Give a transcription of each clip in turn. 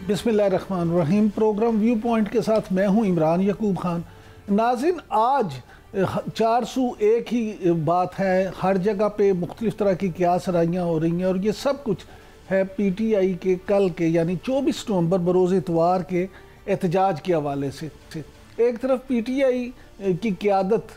बिस्मिल्लाहिर्रहमानिर्रहीम। Programme view point के साथ मैं हूं इमरान यकूब खान। नाज़रीन, आज 401 ही बात है, हर जगह पे मुख्तलिफ तरह की क्यास राइयाँ हो रही हैं और ये सब कुछ है PTI के कल के यानी 24 नवंबर बरोज़ इतवार के एहतजाज के हवाले से। एक तरफ PTI की क़यादत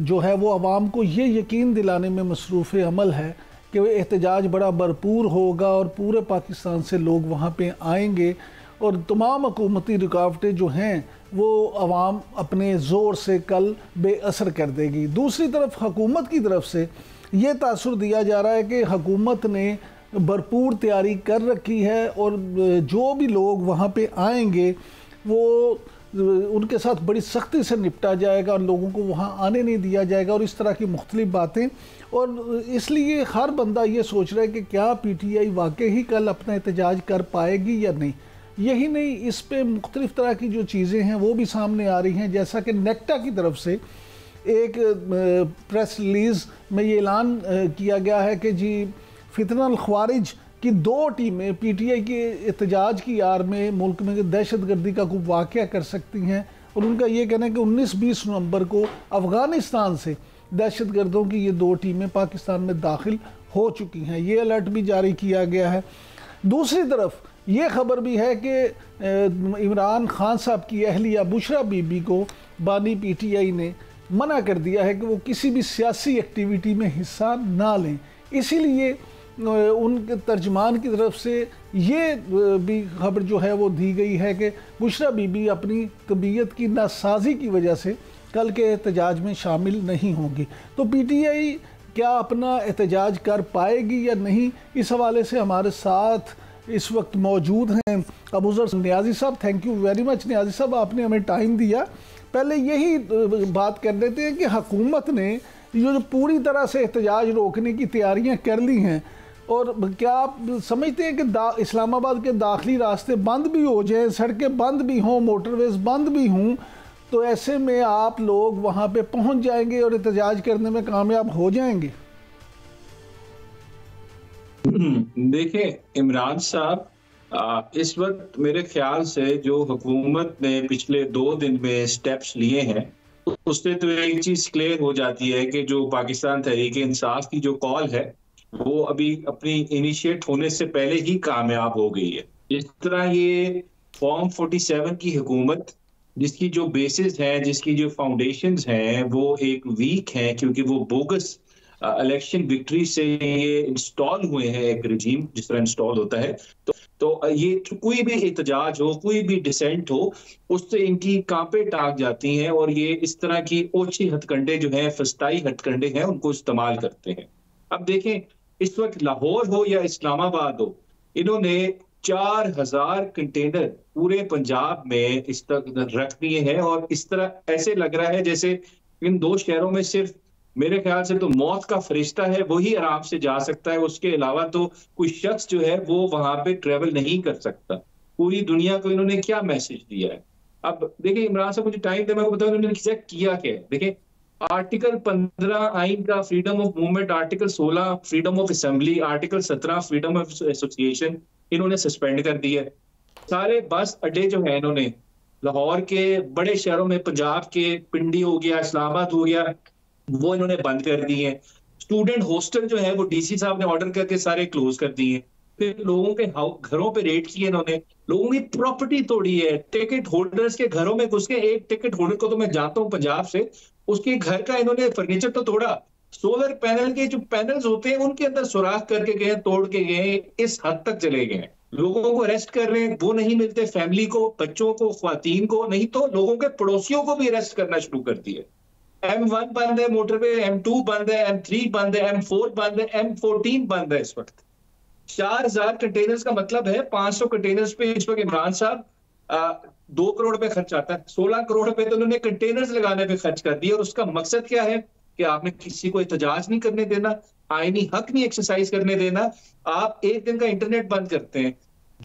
जो है वो आवाम को ये यकीन दिलाने में मसरूफ़ अमल है कि वह एहतजाज बड़ा भरपूर होगा और पूरे पाकिस्तान से लोग वहाँ पे आएंगे और तमाम हुकूमती रुकावटें जो हैं वो आवाम अपने ज़ोर से कल बेअसर कर देगी। दूसरी तरफ हुकूमत की तरफ से ये तासुर दिया जा रहा है कि हुकूमत ने भरपूर तैयारी कर रखी है और जो भी लोग वहाँ पे आएंगे वो उनके साथ बड़ी सख्ती से निपटा जाएगा और लोगों को वहाँ आने नहीं दिया जाएगा और इस तरह की मुख्तलिफ बातें। और इसलिए हर बंदा ये सोच रहा है कि क्या PTI वाकई ही कल अपना एहतजाज कर पाएगी या नहीं। यही नहीं, इस पे मुख्तलिफ तरह की जो चीज़ें हैं वो भी सामने आ रही हैं, जैसा कि नेक्टा की तरफ से एक प्रेस रिलीज़ में ये ऐलान किया गया है कि जी फितनल ख्वारिज कि 2 टीमें PTI के एहतजाज की आड़ में मुल्क में दहशतगर्दी का कोई वाक़या कर सकती हैं और उनका ये कहना है कि 19-20 नवंबर को अफ़गानिस्तान से दहशतगर्दों की ये 2 टीमें पाकिस्तान में दाखिल हो चुकी हैं। ये अलर्ट भी जारी किया गया है। दूसरी तरफ ये ख़बर भी है कि इमरान खान साहब की अहलिया बुशरा बीबी को बानी PTI ने मना कर दिया है कि वो किसी भी सियासी एक्टिविटी में हिस्सा ना लें। इसीलिए उनके तर्जमान की तरफ से ये भी खबर जो है वो दी गई है कि बुशरा बीबी अपनी तबीयत की नासाजी की वजह से कल के एहतजाज में शामिल नहीं होंगी। तो PTI क्या अपना एहतजाज कर पाएगी या नहीं, इस हवाले से हमारे साथ इस वक्त मौजूद हैं अबूज़र नियाज़ी साहब। Thank you very much Niazi साहब, आपने हमें टाइम दिया। पहले यही बात कर लेते हैं कि हुकूमत ने जो पूरी तरह से एहतजाज रोकने की तैयारियां कर ली हैं और क्या आप समझते हैं कि इस्लामाबाद के दाखिली रास्ते बंद भी हो जाएं, सड़कें बंद भी हों, मोटरवेज बंद भी हों, तो ऐसे में आप लोग वहाँ पे पहुँच जाएंगे और एहतजाज करने में कामयाब हो जाएंगे? देखिए इमरान साहब, इस वक्त मेरे ख्याल से जो हुकूमत ने पिछले 2 दिन में स्टेप्स लिए हैं उससे तो एक चीज क्लियर हो जाती है कि जो पाकिस्तान तहरीक इंसाफ की जो कॉल है वो अभी अपनी इनिशिएट होने से पहले ही कामयाब हो गई है। इस तरह ये फॉर्म 47 की हुकूमत जिसकी जो बेसिस है, जिसकी जो फाउंडेशंस हैं वो एक वीक हैं क्योंकि वो बोगस इलेक्शन विक्ट्री से ये इंस्टॉल हुए हैं, एक रिजीम जिस तरह इंस्टॉल होता है। तो ये कोई भी एहतजाज हो, कोई भी डिसेंट हो, उससे इनकी कांपे टाक जाती हैं और ये इस तरह की ओछी हथकंडे जो हैं, फस्ताई हथकंडे हैं, उनको इस्तेमाल करते हैं। अब देखें, इस वक्त लाहौर हो या इस्लामाबाद हो, इन्होंने 4000 कंटेनर पूरे पंजाब में इस तक रख दिए हैं और इस तरह ऐसे लग रहा है जैसे इन 2 शहरों में सिर्फ मेरे ख्याल से तो मौत का फरिश्ता है वही आराम से जा सकता है, उसके अलावा तो कोई शख्स जो है वो वहां पे ट्रेवल नहीं कर सकता। पूरी दुनिया को इन्होंने क्या मैसेज दिया है? अब देखिए इमरान साहब, मुझे टाइम दे, मैं बताऊं इन्होंने किया क्या है। देखिए आर्टिकल 15 आइन का freedom of movement, article 16 freedom of assembly, article 17 freedom of association इन्होंने सस्पेंड कर दिया है। सारे बस अड्डे जो है इन्होंने लाहौर के बड़े शहरों में, पंजाब के पिंडी हो गया, इस्लामाबाद हो गया, वो इन्होंने बंद कर दिए हैं। स्टूडेंट हॉस्टल जो है वो DC साहब ने ऑर्डर करके सारे क्लोज कर दिए। फिर लोगों के घरों पे रेड किए इन्होंने, लोगों की प्रॉपर्टी तोड़ी है, टिकट होल्डर्स के घरों में घुस के, एक टिकट होल्डर को तो मैं जानता हूँ पंजाब से, उसके घर का इन्होंने फर्नीचर तो तोड़ा, सोलर पैनल के जो पैनल्स होते हैं उनके अंदर सुराख करके गए, तोड़ के गए, इस हद तक चले गए। लोगों को अरेस्ट कर रहे हैं, वो नहीं मिलते, फैमिली को, बच्चों को, ख्वातीन को, नहीं तो लोगों के पड़ोसियों को भी अरेस्ट करना शुरू कर दिया। M1 बंद है, मोटरवे M2 बंद है, M3 बंद है, M4 बंद है, M14 बंद है। इस वक्त 4000 कंटेनर्स का मतलब है 500 कंटेनर्स पे इस वक्त इमरान साहब 2 करोड़ रुपए खर्च आता है। 16 करोड़ रुपए तो उन्होंने कंटेनर्स लगाने पे खर्च कर दिया और उसका मकसद क्या है कि आपने किसी को एहतजाज नहीं करने देना, आईनी हक नहीं एक्सरसाइज करने देना। आप एक दिन का इंटरनेट बंद करते हैं,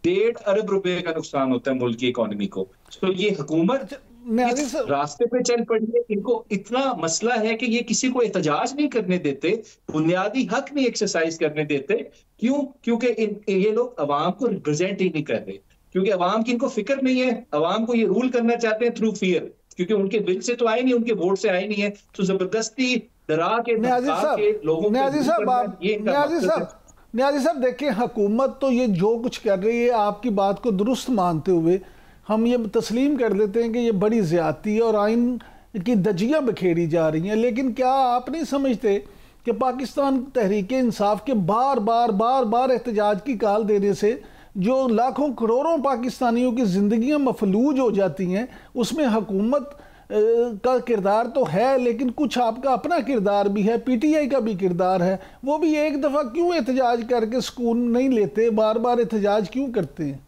1.5 अरब रुपए का नुकसान होता है मुल्क की इकोनॉमी को। तो ये हुकूमत इस रास्ते पे चल पड़ी है, इनको इतना मसला है कि ये किसी को एहतजाज नहीं करने देते, बुनियादी हक नहीं एक्सरसाइज करने देते। क्यों? क्योंकि ये लोग अवाम को रिप्रेजेंट ही नहीं कर रहे। क्योंकि अवाम की इनको फिक्र नहीं है, अवाम को ये रूल करना चाहते हैं थ्रू फियर, क्योंकि उनके बिल से तो आए नहीं, उनके वोट से आए नहीं है, तो जबरदस्ती डरा के धमका के लोगों को न्याजी साहब देखिए, हुकूमत तो ये जो कुछ कर रही है, आपकी बात को दुरुस्त मानते हुए हम ये तस्लीम कर लेते हैं कि ये बड़ी ज़्यादती और आइन की धज्जियाँ बिखेरी जा रही हैं, लेकिन क्या आप नहीं समझते कि पाकिस्तान तहरीक इंसाफ के बार बार एहतजाज की कॉल देने से जो लाखों करोड़ों पाकिस्तानियों की ज़िंदगियाँ मफलूज हो जाती हैं, उसमें हुकूमत का किरदार तो है, लेकिन कुछ आपका अपना किरदार भी है, पीटीआई का भी किरदार है। वो भी एक दफ़ा क्यों एहतजाज करके सुकून नहीं लेते, बार बार एहतजाज क्यों करते हैं?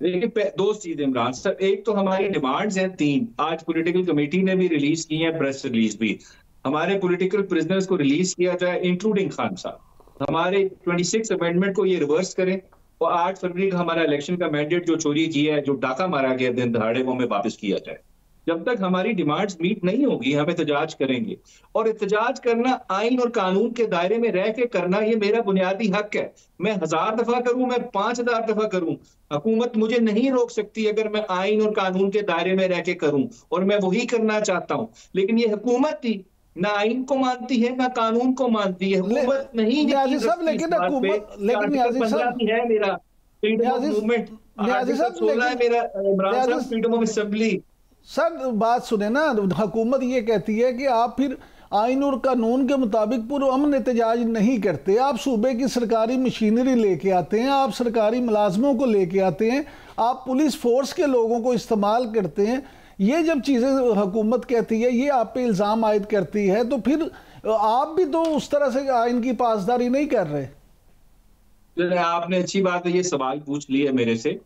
देखिए, दो चीजें इमरान साहब, एक तो हमारी डिमांड्स हैं 3, आज पॉलिटिकल कमेटी ने भी रिलीज की है, प्रेस रिलीज भी, हमारे पॉलिटिकल प्रिजनर्स को रिलीज किया जाए इंक्लूडिंग खान साहब, हमारे 26 अमेंडमेंट को ये रिवर्स करें और 8 फरवरी का हमारा इलेक्शन का मैंडेट जो चोरी किया है, जो डाका मारा गया दिन दहाड़े, वो हमें वापस किया जाए। जब तक हमारी डिमांड्स मीट नहीं होगी हम एहतजाज करेंगे, और एहतजाज करना आइन और कानून के दायरे में रह के करना, ये मेरा बुनियादी हक है। मैं 1000 दफा करूं, मैं 5000 दफा करूं, हुकूमत मुझे नहीं रोक सकती अगर मैं आइन और कानून के दायरे में रह के करूं, और मैं वही करना चाहता हूं। लेकिन ये हुकूमत थी ना आइन को मानती है ना कानून को मानती है, हुकूमत नहीं है मेरा फ्रीडम ऑफ असेंबली। सर बात सुने ना, हुकूमत ये कहती है कि आप फिर आइन और कानून के मुताबिक पुरअमन एहतजाज नहीं करते, आप सूबे की सरकारी मशीनरी लेके आते हैं, आप सरकारी मुलाजमों को लेके आते हैं, आप पुलिस फोर्स के लोगों को इस्तेमाल करते हैं। ये जब चीज़ें हुकूमत कहती है, ये आप पे इल्ज़ाम आयद करती है, तो फिर आप भी तो उस तरह से आइन की पासदारी नहीं कर रहे। आपने अच्छी बात है ये सवाल पूछ लिया मेरे से।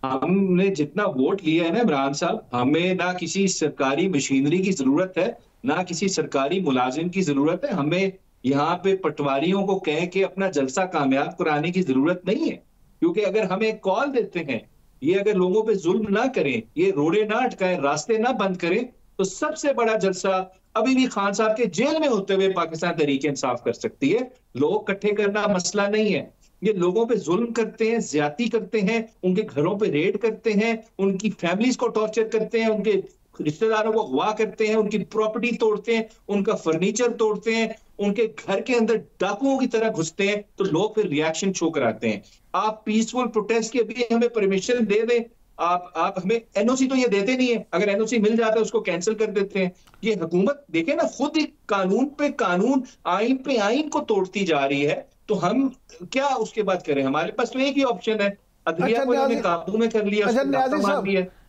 हमने जितना वोट लिया है ना इमरान साहब, हमें ना किसी सरकारी मशीनरी की जरूरत है, ना किसी सरकारी मुलाजिम की जरूरत है। हमें यहाँ पे पटवारियों को कह के अपना जलसा कामयाब कराने की जरूरत नहीं है, क्योंकि अगर हम एक कॉल देते हैं, ये अगर लोगों पे जुल्म ना करें, ये रोड़े ना अटकाएं, रास्ते ना बंद करें, तो सबसे बड़ा जलसा अभी भी खान साहब के जेल में होते हुए पाकिस्तान तहरीक इंसाफ कर सकती है। लोग इकट्ठे करना मसला नहीं है, ये लोगों पे जुल्म करते हैं, ज्यादती करते हैं, उनके घरों पे रेड करते हैं, उनकी फैमिलीज को टॉर्चर करते हैं, उनके रिश्तेदारों को अगवा करते हैं, उनकी प्रॉपर्टी तोड़ते हैं, उनका फर्नीचर तोड़ते हैं, उनके घर के अंदर डाकुओं की तरह घुसते हैं, तो लोग फिर रिएक्शन शो कराते हैं। आप पीसफुल प्रोटेस्ट के भी हमें परमिशन दे दें, आप हमें एनओसी तो ये देते नहीं है, अगर एनओसी मिल जाता है उसको कैंसिल कर देते हैं। ये हुकूमत देखे ना, खुद ही कानून पे कानून, आइन पे आइन को तोड़ती जा रही है, तो हम क्या उसके बाद करें? हमारे पास तो एक ही ऑप्शन है, अदलिया को इन्होंने काबू में कर लिया।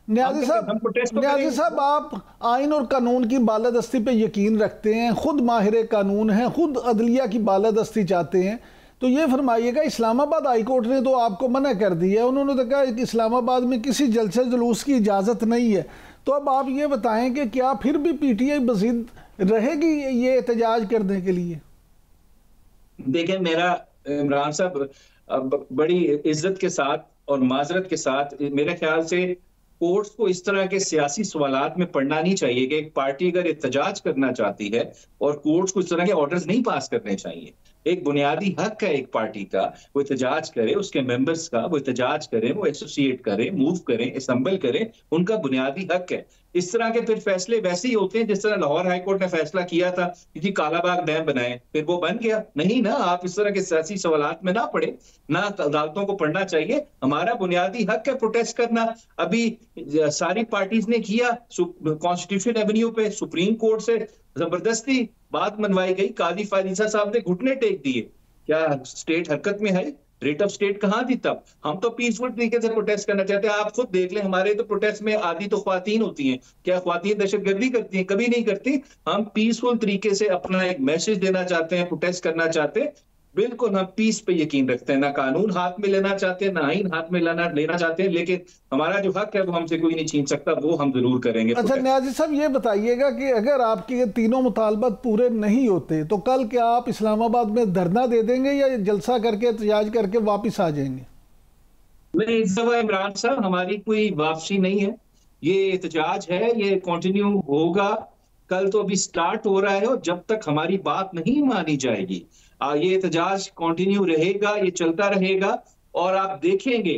न्याजी साहब, आप आइन और कानून की बालादस्ती पे यकीन रखते हैं, खुद माहिर कानून हैं, खुद अदलिया की बालादस्ती चाहते हैं, तो ये फरमाइएगा, इस्लामाबाद हाई कोर्ट ने तो आपको मना कर दिया है, उन्होंने तो कहा कि इस्लामाबाद में किसी जलसे जुलूस की इजाज़त नहीं है। तो अब आप ये बताएं कि क्या फिर भी पीटीआई मज़ीद रहेगी ये एहतजाज करने के लिए? देखें, मेरा इमरान साहब बड़ी इज्जत के साथ और माजरत के साथ, मेरे ख्याल से कोर्ट्स को इस तरह के सियासी सवालात में पढ़ना नहीं चाहिए कि एक पार्टी अगर एहतजाज करना चाहती है और कोर्ट्स को इस तरह के ऑर्डर्स नहीं पास करने चाहिए। एक बुनियादी हक है एक पार्टी का, वो एहतजाज करे, उसके मेंबर्स का वो एहतजाज करें, वो एसोसिएट करें, मूव करें, असेंबल करें, उनका बुनियादी हक है। इस तरह के फिर फैसले वैसे ही होते हैं जिस तरह लाहौर हाई कोर्ट ने फैसला किया था कि कालाबाग डैम बनाए, फिर वो बन गया। नहीं ना, आप इस तरह के सियासी सवालात में ना पड़े, ना अदालतों को पढ़ना चाहिए। हमारा बुनियादी हक है प्रोटेस्ट करना। अभी सारी पार्टीज ने किया, कॉन्स्टिट्यूशन एवेन्यू पे सुप्रीम कोर्ट से जबरदस्ती बात मनवाई गई, काजी फारिसा साहब ने घुटने टेक दिए। क्या स्टेट हरकत में है? रेट ऑफ स्टेट कहाँ थी तब? हम तो पीसफुल तरीके से प्रोटेस्ट करना चाहते हैं। आप खुद देख लें, हमारे तो प्रोटेस्ट में आधी तो ख्वातीन होती हैं। क्या ख्वातीन दहशतगर्दी करती हैं? कभी नहीं करती। हम पीसफुल तरीके से अपना एक मैसेज देना चाहते हैं, प्रोटेस्ट करना चाहते हैं। बिल्कुल हम पीस पे यकीन रखते हैं, ना कानून हाथ में लेना चाहते हैं, ना आइन हाथ में लेना चाहते हैं, लेकिन हमारा जो हक है वो हमसे कोई नहीं छीन सकता, वो हम जरूर करेंगे। अच्छा न्याजी साहब, ये बताइएगा कि अगर आपके ये तीनों मुतालबात पूरे नहीं होते तो कल क्या आप इस्लामाबाद में धरना दे देंगे या जलसा करके एहतजाज करके वापिस आ जाएंगे? नहीं, इस दफा इमरान साहब हमारी कोई वापसी नहीं है, ये एहतजाज है, ये कंटिन्यू होगा। कल तो अभी स्टार्ट हो रहा है और जब तक हमारी बात नहीं मानी जाएगी ये एहतजाज कंटिन्यू रहेगा, ये चलता रहेगा। और आप देखेंगे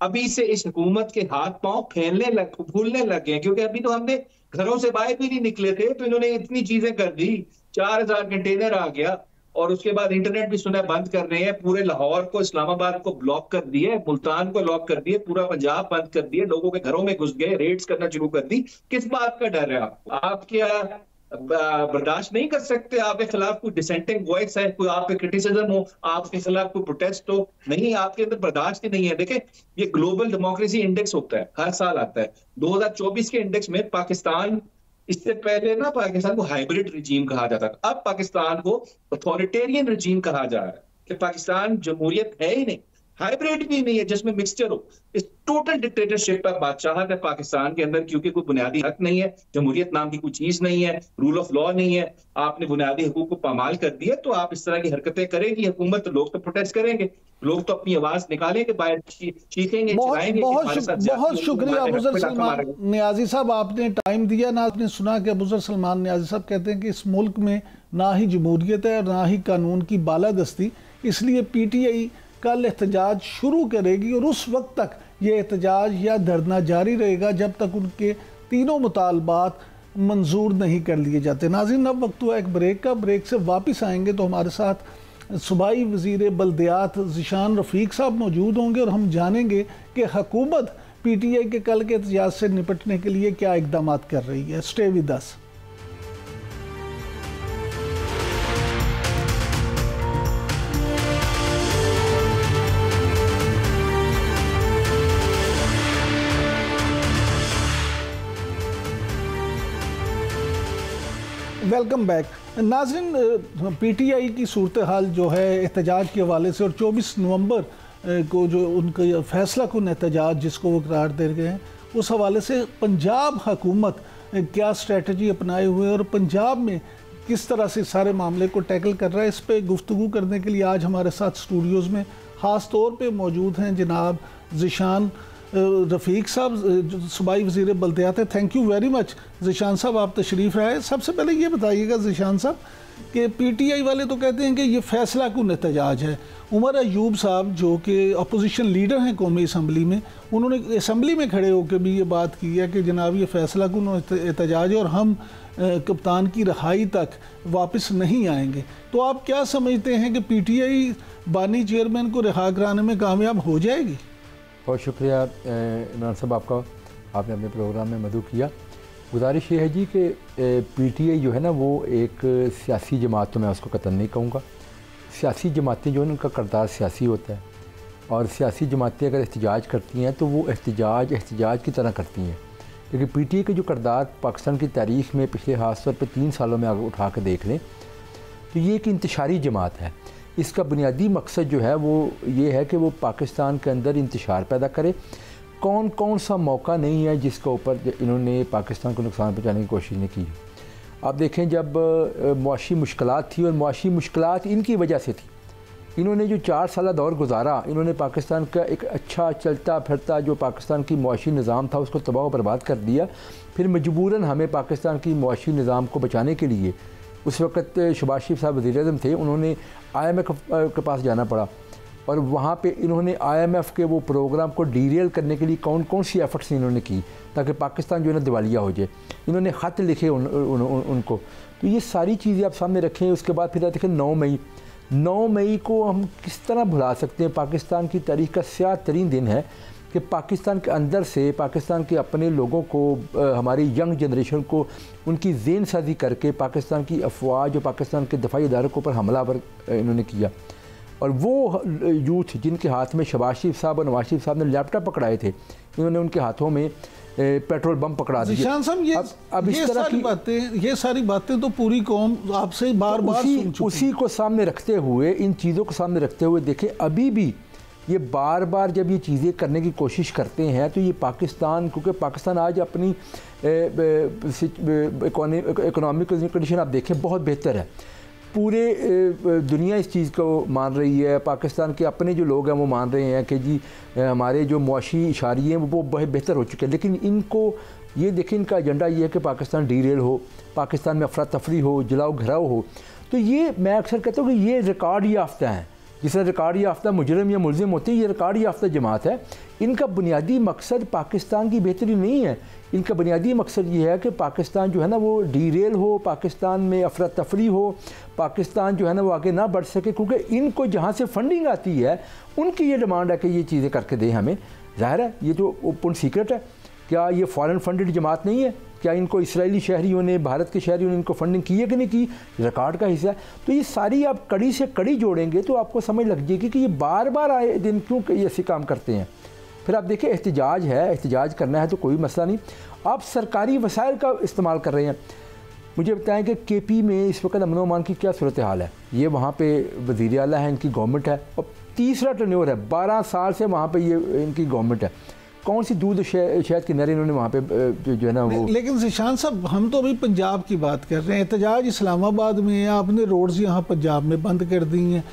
अभी से इस हुकूमत के हाथ पांव फूलने लग गए, क्योंकि अभी तो हमने घरों से बाहर भी नहीं निकले थे, तो इन्होंने इतनी चीजें कर दी, 4000 कंटेनर आ गया, और उसके बाद इंटरनेट भी सुना बंद कर रहे हैं, पूरे लाहौर को, इस्लामाबाद को ब्लॉक कर दिए, मुल्तान को लॉक कर दिए, पूरा पंजाब बंद कर दिए, लोगों के घरों में घुस गए, रेड्स करना शुरू कर दी। किस बात का डर है आपको? आप क्या बर्दाश्त नहीं कर सकते? आपके खिलाफ कोई डिसेंटिंग वॉइस है, कोई आप पे क्रिटिसिज्म हो, आपके खिलाफ कोई प्रोटेस्ट हो? नहीं, आपके अंदर बर्दाश्त ही नहीं है। देखें, ये ग्लोबल डेमोक्रेसी इंडेक्स होता है, हर साल आता है। 2024 के इंडेक्स में पाकिस्तान, इससे पहले ना पाकिस्तान को हाइब्रिड रिजीम कहा जाता था, अब पाकिस्तान को अथॉरिटेरियन रिजीम कहा जा रहा है, कि पाकिस्तान जमहूरियत है ही नहीं, हाइब्रिड भी नहीं है जिसमें मिक्सचर हो। इस टोटल डिक्टेटरशिप पर बादशाहत है पाकिस्तान के अंदर, क्योंकि कोई बुनियादी हक नहीं है, जमहूरियत नाम की कोई चीज नहीं है, रूल ऑफ लॉ नहीं है, आपने बुनियादी हकूक को पामाल कर दिया। तो आप इस तरह की हरकतें करेगी हुकूमत, तो लोग तो प्रोटेस्ट करेंगे, लोग तो अपनी आवाज निकालेंगे, बाहर चीखेंगे, चिल्लाएंगे। बहुत शुक्रिया अबूजर सलमान नियाजी साहब, आपने टाइम दिया ना। आपने सुना कि अबूजर सलमान नियाजी साहब कहते हैं कि इस मुल्क में ना ही जमहूरियत है और ना ही कानून की बालादस्ती, इसलिए PTI कल एहतजाज शुरू करेगी, और उस वक्त तक ये एहतजाज या धरना जारी रहेगा जब तक उनके तीनों मुतालबात मंजूर नहीं कर लिए जाते। नाज़रीन, अब वक्त हुआ एक ब्रेक का। ब्रेक से वापस आएंगे तो हमारे साथ सूबाई वज़ीर बल्दियात ज़ीशान रफ़ीक साहब मौजूद होंगे, और हम जानेंगे कि हुकूमत PTI के कल के एहतजाज से निपटने के लिए क्या इक़दाम कर रही है। Stay with us. Welcome back. नाज़रीन, PTI की सूरत हाल जो है एहतजाज के हवाले से, और 24 नवंबर को जो उनका फैसला कुन एहतजाज जिसको वो करार दे गए हैं, उस हवाले से पंजाब हुकूमत क्या स्ट्रेटजी अपनाए हुए और पंजाब में किस तरह से सारे मामले को टैकल कर रहा है, इस पर गुफ्तगू करने के लिए आज हमारे साथ स्टूडियोज़ में ख़ास तौर पर मौजूद हैं जनाब ज़ीशान रफ़ीक साहब, सूबाई वज़ीर बल्दियात है। Thank you very much Zeeshan साहब, आप तशरीफ़ लाए। सबसे पहले ये बताइएगा ज़ीशान साहब कि PTI वाले तो कहते हैं कि ये फ़ैसला कुन एहतजाज है। उमर अयूब साहब जो कि अपोजिशन लीडर हैं कौमी असम्बली में, उन्होंने असम्बली में खड़े होकर भी ये बात की है कि जनाब ये फ़ैसला कुन एहतजाज है और हम कप्तान की रहाई तक वापस नहीं आएंगे। तो आप क्या समझते हैं कि PTI बानी चेयरमैन को रिहा कराने में कामयाब हो जाएगी? बहुत शुक्रिया इमरान साहब आपका, आपने अपने प्रोग्राम में मदऊ किया। गुजारिश ये है जी कि PTI जो है ना वो एक सियासी जमात, तो मैं उसको कतई नहीं कहूँगा। सियासी जमातें जो है उनका किरदार सियासी होता है, और सियासी जमातें अगर एहतजाज करती हैं तो वो एहतजाज की तरह करती हैं। क्योंकि PTI का जो किरदार पाकिस्तान की तारीख़ में पिछले ख़ास तौर पर 3 सालों में आगे उठा कर देख लें तो ये एक इंतशारी जमात है। इसका बुनियादी मकसद जो है वो ये है कि वो पाकिस्तान के अंदर इंतशार पैदा करे। कौन कौन सा मौका नहीं है जिसके ऊपर इन्होंने पाकिस्तान को नुकसान पहुँचाने की कोशिश नहीं की। आप देखें, जब मुआशी मुश्किलात थी, और मुआशी मुश्किलात इनकी वजह से थी, इन्होंने जो 4 साल दौर गुजारा, इन्होंने पाकिस्तान का एक अच्छा चलता फिरता जो पाकिस्तान की मुआशी निज़ाम था उसको तबाह बर्बाद कर दिया। फिर मजबूरन हमें पाकिस्तान की मुआशी निज़ाम को बचाने के लिए, उस वक़्त शहबाज शरीफ साहब वज़ीर-ए-आज़म थे, उन्होंने IMF के पास जाना पड़ा, और वहाँ पे इन्होंने IMF के वो प्रोग्राम को डीरेल करने के लिए कौन कौन सी एफ़र्ट्स इन्होंने की ताकि पाकिस्तान जो है ना दिवालिया हो जाए। इन्होंने ख़त लिखे उनको। तो ये सारी चीज़ें आप सामने रखें। उसके बाद फिर देखें 9 मई को हम किस तरह भुला सकते हैं। पाकिस्तान की तारीख़ का स्याह तरीन दिन है कि पाकिस्तान के अंदर से पाकिस्तान के अपने लोगों को, हमारी यंग जनरेशन को, उनकी ज़ेन साजी करके पाकिस्तान की अफवाज और पाकिस्तान के दफाई इदारों के ऊपर हमलावर इन्होंने किया। और वो यूथ जिनके हाथ में शहबाज शरीफ साहब और नवाज शरीफ साहब ने लैपटॉप पकड़ाए थे, इन्होंने उनके हाथों में पेट्रोल बम पकड़ा दिए। अब इस तरह की बातें, ये सारी बातें तो पूरी कौम आपसे बार बार उसी को सामने रखते हुए, इन चीज़ों को सामने रखते हुए देखें, अभी भी ये बार बार जब ये चीज़ें करने की कोशिश करते हैं तो ये पाकिस्तान, क्योंकि पाकिस्तान आज अपनी इकोनॉमिक कंडीशन आप देखें बहुत बेहतर है, पूरे दुनिया इस चीज़ को मान रही है। पाकिस्तान के अपने जो लोग हैं वो मान रहे हैं कि जी हमारे जो मुआशी इशारे हैं वो बहुत बेहतर हो चुके हैं। लेकिन इनको ये देखें, इनका एजेंडा ये है कि पाकिस्तान डीरेल हो, पाकिस्तान में अफरा तफरी हो, जलाओ घराव हो। तो ये मैं अक्सर कहता हूँ कि ये रिकॉर्ड याफ्ता हैं जिस तरह रिकॉर्ड याफ्ता मुजरम या मुलजिम होते हैं, ये रिकॉर्ड याफ्ता जमात है। इनका बुनियादी मकसद पाकिस्तान की बेहतरी नहीं है, इनका बुनियादी मकसद ये है कि पाकिस्तान जो है ना वो डीरेल हो, पाकिस्तान में अफरा तफरी हो, पाकिस्तान जो है ना वो आगे ना बढ़ सके, क्योंकि इनको जहाँ से फंडिंग आती है उनकी ये डिमांड है कि ये चीज़ें करके दें हमें। ज़ाहिर है ये तो ओपन सीक्रेट है। क्या ये फॉरेन फंडेड जमात नहीं है? क्या इनको इसराइली शहरियों ने, भारत के शहरियों ने इनको फंडिंग की है कि नहीं की? रिकॉर्ड का हिस्सा है। तो ये सारी आप कड़ी से कड़ी जोड़ेंगे तो आपको समझ लग जाएगी कि ये बार बार आए दिन क्यों ये ऐसे काम करते हैं। फिर आप देखिए एहतजाज है, एहतजाज करना है तो कोई मसला नहीं, आप सरकारी वसाइल का इस्तेमाल कर रहे हैं। मुझे बताएं कि केपी में इस वक्त अमन अमान की क्या सूरत हाल है? ये वहाँ पे वज़ीर आला है, इनकी गवर्नमेंट है और तीसरा टर्नओवर है, 12 साल से वहाँ पे ये इनकी गवर्नमेंट है। कौन सी दूध शहद की नहरें इन्होंने वहाँ पे जो है ना वो। लेकिन ज़ीशान साहब हम तो अभी पंजाब की बात कर रहे हैं, एहतजाज इस्लामाबाद में है, आपने रोड्स यहाँ पंजाब में बंद कर दी हैं।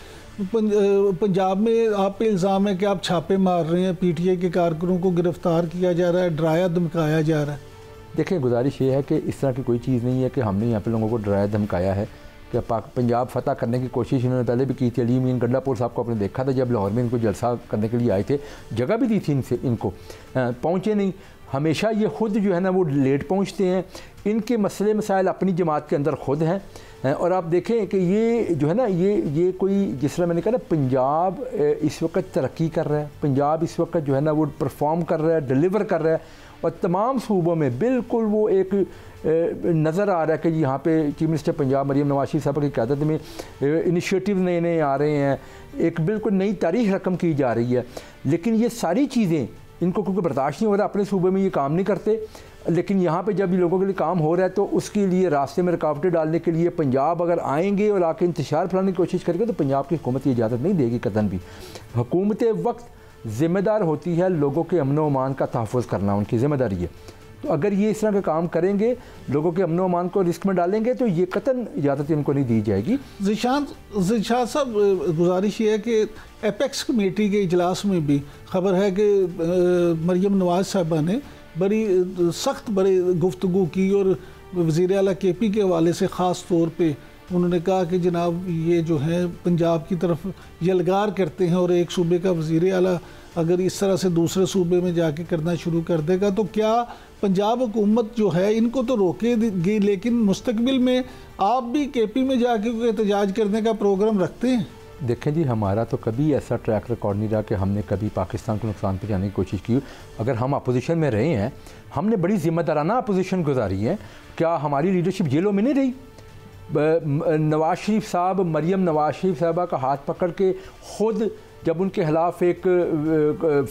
पंजाब में आप पे इल्ज़ाम है कि आप छापे मार रहे हैं, पीटीआई के कारकुनों को गिरफ्तार किया जा रहा है, डराया धमकाया जा रहा है। देखिए गुजारिश ये है कि इस तरह की कोई चीज़ नहीं है कि हमने यहाँ पे लोगों को डराया धमकाया है। कि पंजाब फतह करने की कोशिश इन्होंने पहले भी की थी। अली अमीन गंडापुर साहब को आपने देखा था जब लाहौर में इनको जलसा करने के लिए आए थे, जगह भी दी थी इनको, पहुँचे नहीं। हमेशा ये ख़ुद जो है ना वो लेट पहुँचते हैं, इनके मसले मसाइल अपनी जमात के अंदर ख़ुद हैं। और आप देखें कि ये जो है ना ये कोई, जिस तरह मैंने कहा ना, पंजाब इस वक्त तरक्की कर रहा है, पंजाब इस वक्त जो है ना वो परफॉर्म कर रहा है, डिलीवर कर रहा है, और तमाम सूबों में बिल्कुल वो एक नज़र आ रहा है कि यहाँ पे चीफ मिनिस्टर पंजाब मरीम नवाज शरीफ साहब की क़यादत में इनिशिएटिव नए नए आ रहे हैं, एक बिल्कुल नई तारीख रकम की जा रही है। लेकिन ये सारी चीज़ें इनको क्योंकि बर्दाश्त नहीं हो रहा, अपने सूबे में ये काम नहीं करते, लेकिन यहाँ पे जब लोगों के लिए काम हो रहा है तो उसके लिए रास्ते में रुकावटें डालने के लिए पंजाब अगर आएंगे और आके इंतशार फैलाने की कोशिश करेंगे तो पंजाब की हुकूमत ये इजाज़त नहीं देगी कतन भी। हुकूमत वक्त ज़िम्मेदार होती है लोगों के अमन व अमान का तहफ़्फ़ुज़ करना, उनकी ज़िम्मेदारी है। तो अगर ये इस तरह के काम करेंगे, लोगों के अमन व अमान को रिस्क में डालेंगे, तो ये कतन इजाज़त इनको नहीं दी जाएगी। ज़ीशान साहब, गुजारिश ये है कि एपेक्स कमेटी के इजलास में भी खबर है कि मरीम नवाज साहबा ने बड़ी सख्त गुफ्तगू की और वज़ीर आला केपी के हवाले से ख़ास तौर पे उन्होंने कहा कि जनाब ये जो है पंजाब की तरफ यलगार करते हैं, और एक सूबे का वज़ीर आला अगर इस तरह से दूसरे सूबे में जाके करना शुरू कर देगा तो क्या पंजाब हुकूमत जो है इनको तो रोकेगी, लेकिन मुस्तकबिल में आप भी केपी में जाके एहतजाज करने का प्रोग्राम रखते हैं? देखें जी, हमारा तो कभी ऐसा ट्रैक रिकॉर्ड नहीं रहा कि हमने कभी पाकिस्तान को नुकसान पहुँचाने की कोशिश की। अगर हम अपोजिशन में रहे हैं, हमने बड़ी ज़िम्मेदाराना अपोजिशन गुजारी है। क्या हमारी लीडरशिप जेलों में नहीं रही? नवाज शरीफ साहब, मरीम नवाज शरीफ साहबा का हाथ पकड़ के ख़ुद जब उनके ख़िलाफ़ एक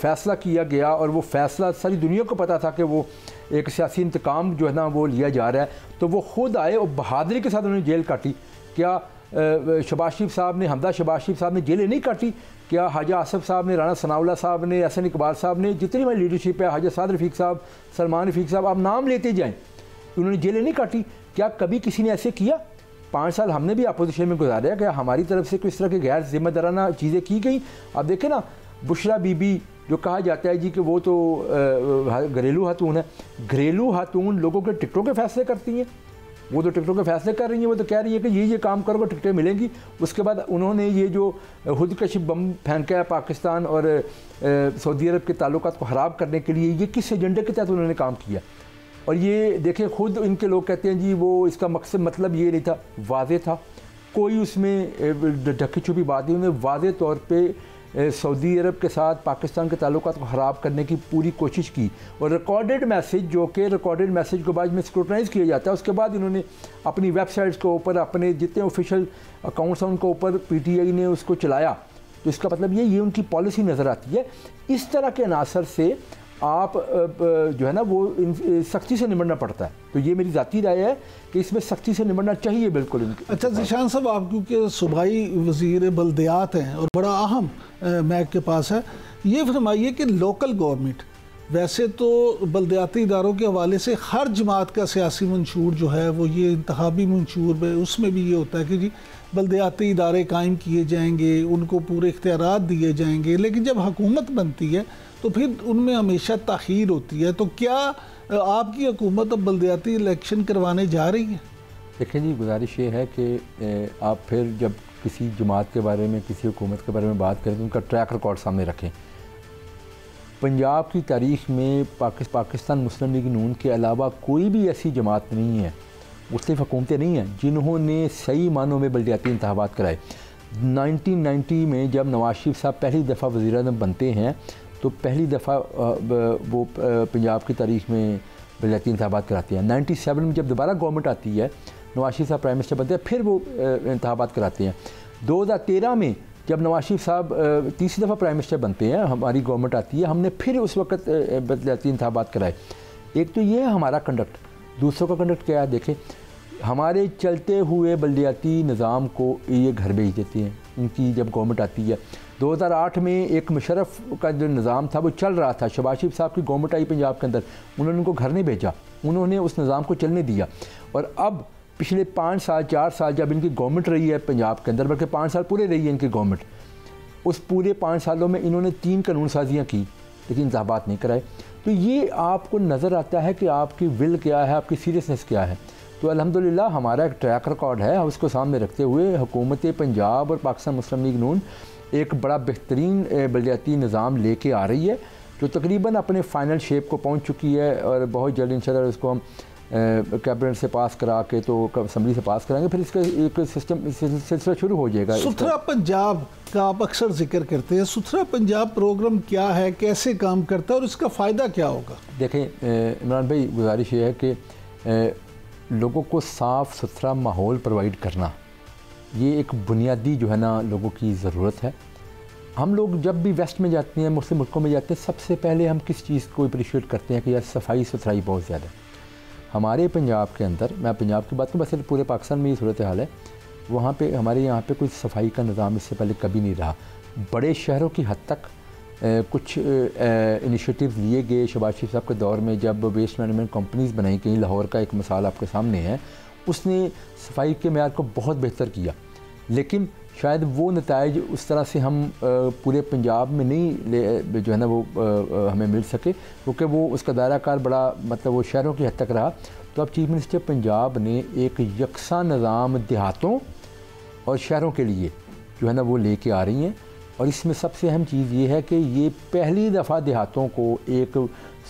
फ़ैसला किया गया, और वो फ़ैसला सारी दुनिया को पता था कि वो एक सियासी इंतकाम जो है ना वो लिया जा रहा है, तो वो ख़ुद आए और बहादुरी के साथ उन्होंने जेल काटी। क्या शहबाज शरीफ साहब ने, हमदा शहबाज शरीफ साहब ने जेलें नहीं काटी? क्या हाजा आसफ साहब ने, राना सनाउल्लाह साहब ने, एहसन इकबाल साहब ने, जितनी हमारी लीडरशिप है, हाजा साद रफ़ीक साहब, सलमान रफ़ीक साहब, आप नाम लेते जाएँ, उन्होंने जेलें नहीं काटी? क्या कभी किसी ने ऐसे किया? 5 साल हमने भी अपोजिशन में गुजारा है, क्या हमारी तरफ से किस तरह की गैर जिम्मेदाराना चीज़ें की गई? आप देखें ना, बुशरा बीबी जो कहा जाता है जी कि वो तो घरेलू खातून है, घरेलू खातून लोगों के टिकटों के फैसले करती हैं। वो तो टिकटों के फैसले कर रही हैं, वो तो कह रही है कि ये काम करोगे टिकटें मिलेंगी। उसके बाद उन्होंने ये जो खुदकश बम फेंका है पाकिस्तान और सऊदी अरब के ताल्लुकात को ख़राब करने के लिए, ये किस एजेंडे के तहत उन्होंने काम किया? और ये देखें, खुद इनके लोग कहते हैं जी वो इसका मकसद मतलब ये नहीं था, वाज़े था, कोई उसमें ढकी छुपी बात नहीं। उन्होंने वाज़े तौर पे सऊदी अरब के साथ पाकिस्तान के ताल्लुकात को ख़राब करने की पूरी कोशिश की, और रिकॉर्डेड मैसेज, जो कि रिकॉर्डेड मैसेज को बाद में स्क्रूटनाइज़ किया जाता है, उसके बाद इन्होंने अपनी वेबसाइट्स के ऊपर, अपने जितने ऑफिशियल अकाउंट्स हैं उनके ऊपर पीटीआई ने उसको चलाया। तो इसका मतलब ये उनकी पॉलिसी नज़र आती है। इस तरह के अनासर से आप जो है ना वो सख्ती से निपटना पड़ता है। तो ये मेरी ज़ाती राय है कि इसमें सख्ती से निपटना चाहिए बिल्कुल इनके। अच्छा ज़ीशान साहब, आप क्योंकि सूबाई वज़ीर बल्दियात हैं और बड़ा अहम महक के पास है, ये फरमाइए कि लोकल गवर्नमेंट, वैसे तो बल्दियाती इदारों के हवाले से हर जमात का सियासी मंशूर जो है वो ये इंतखाबी मंशूर में, उसमें भी ये होता है कि जी बल्दियाती इदारे कायम किए जाएंगे, उनको पूरे इख्तियारात दिए जाएंगे, लेकिन जब हुकूमत बनती है तो फिर उनमें हमेशा ताख़ीर होती है। तो क्या आपकी हुकूमत अब बल्दियाती इलेक्शन करवाने जा रही है? देखें जी, गुजारिश ये है कि आप फिर जब किसी जमात के बारे में, किसी हुकूमत के बारे में बात करें तो उनका ट्रैक रिकॉर्ड सामने रखें। पंजाब की तारीख़ में पाकिस्तान मुस्लिम लीग नून के अलावा कोई भी ऐसी जमात नहीं है, मुख्तलिफ़ हुकूमतें नहीं हैं जिन्होंने सही मानों में बलदियाती इंतखाबात कराए। 1990 में जब नवाज शरीफ साहब पहली दफ़ा वज़ीर-ए-आज़म बनते हैं तो पहली दफ़ा वो पंजाब की तारीख़ में बलदियाती इंतखाबात कराते हैं। 97 में जब दोबारा गवर्नमेंट आती है, नवाज शरीफ साहब प्राइम मिनिस्टर बनते हैं, फिर वो इंतखाबात कराते हैं। 2013 में जब नवाज शरीफ साहब तीसरी दफ़ा प्राइम मिनिस्टर बनते हैं, हमारी गवर्नमेंट आती है, हमने फिर उस वक्त बलदियाती इंतखाबात कराए। एक तो ये है हमारा कंडक्ट, दूसरों का कंडक्ट क्या है देखें, हमारे चलते हुए बलदियाती निज़ाम को ये घर भेज देते हैं। उनकी जब गवर्नमेंट आती है 2008 में एक मुशर्रफ का जो निज़ाम था वो चल रहा था, शहबाज शरीफ साहब की गवर्नमेंट आई पंजाब के अंदर, उन्होंने उनको घर नहीं भेजा, उन्होंने उस निज़ाम को चलने दिया। और अब पिछले 5 साल 4 साल जब इनकी गवर्नमेंट रही है पंजाब के अंदर, बल्कि 5 साल पूरे रही है इनकी गवर्नमेंट, उस पूरे 5 सालों में इन्होंने 3 कानून साजियाँ की लेकिन इंतखाबात नहीं कराए। तो ये आपको नज़र आता है कि आपकी विल क्या है, आपकी सीरियसनेस क्या है। तो अल्हम्दुलिल्लाह हमारा एक ट्रैक रिकॉर्ड है, उसको सामने रखते हुए हुकूमत पंजाब और पाकिस्तान मुस्लिम लीग नून एक बड़ा बेहतरीन बलदियाती निज़ाम लेके आ रही है जो तकरीबन अपने फ़ाइनल शेप को पहुंच चुकी है। और बहुत जल्द इंशाल्लाह इसको हम कैबिनेट से पास करा के तो असम्बली से पास कराएंगे, फिर इसका एक सिलसिला शुरू हो जाएगा। सुथरा पंजाब का आप अक्सर जिक्र करते हैं, सुथरा पंजाब प्रोग्राम क्या है, कैसे काम करता है और इसका फ़ायदा क्या होगा? देखें इमरान भाई, गुजारिश ये है कि लोगों को साफ़ सुथरा माहौल प्रोवाइड करना ये एक बुनियादी जो है ना लोगों की ज़रूरत है। हम लोग जब भी वेस्ट में जाते हैं, मुस्लिम मुल्कों में जाते हैं, सबसे पहले हम किस चीज़ को अप्रिशिएट करते हैं कि यार सफाई सुथराई बहुत ज़्यादा है। हमारे पंजाब के अंदर, मैं पंजाब की बात करूँ, वैसे पूरे पाकिस्तान में ये सूरत हाल है, वहाँ पे हमारे यहाँ पे कोई सफाई का निज़ाम इससे पहले कभी नहीं रहा। बड़े शहरों की हद तक कुछ इनिशिएटिव लिए गए शहबाज शरीफ साहब के दौर में, जब वेस्ट मैनेजमेंट कंपनीज़ बनाई गई। लाहौर का एक मिसाल आपके सामने है, उसने सफाई के मेयार को बहुत बेहतर किया, लेकिन शायद वो नताइज उस तरह से हम पूरे पंजाब में नहीं जो है ना वो हमें मिल सके, क्योंकि वो उसका दायरा कार बड़ा मतलब वो शहरों की हद तक रहा। तो अब चीफ मिनिस्टर पंजाब ने एक यकसा निज़ाम देहातों और शहरों के लिए जो है ना वो लेके आ रही हैं। और इसमें सबसे अहम चीज़ ये है कि ये पहली दफ़ा देहातों को एक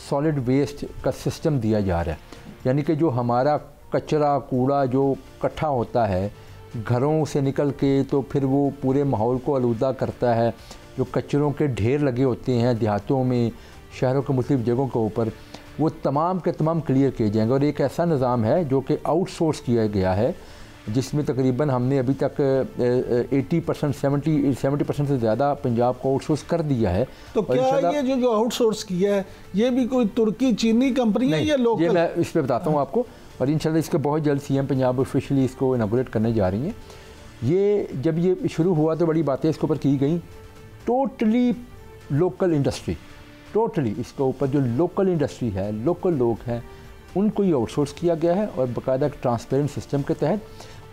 सॉलिड वेस्ट का सिस्टम दिया जा रहा है, यानी कि जो हमारा कचरा कूड़ा जो इकट्ठा होता है घरों से निकल के तो फिर वो पूरे माहौल को आलूदा करता है, जो कचरों के ढेर लगे होते हैं देहातों में, शहरों के मुख्तलिफ़ जगहों के ऊपर, वो तमाम के तमाम क्लियर किए जाएंगे। और एक ऐसा निज़ाम है जो कि आउटसोर्स किया गया है, जिसमें तकरीबन हमने अभी तक 80% 70% से ज़्यादा पंजाब को आउटसोर्स कर दिया है। तो क्या ये जो आउटसोर्स किया है ये भी कोई तुर्की चीनी कंपनी है या लोकल? ये मैं इस पर बताता हूँ आपको, और इंशाल्लाह इसके बहुत जल्द सीएम पंजाब ऑफिशियली इसको इनॉग्रेट करने जा रही हैं। ये जब ये शुरू हुआ तो बड़ी बातें इसके ऊपर की गई, टोटली लोकल इंडस्ट्री, टोटली इसके ऊपर जो लोकल इंडस्ट्री है, लोकल लोग हैं, उनको ये आउटसोर्स किया गया है और बाकायदा एक ट्रांसपेरेंट सिस्टम के तहत।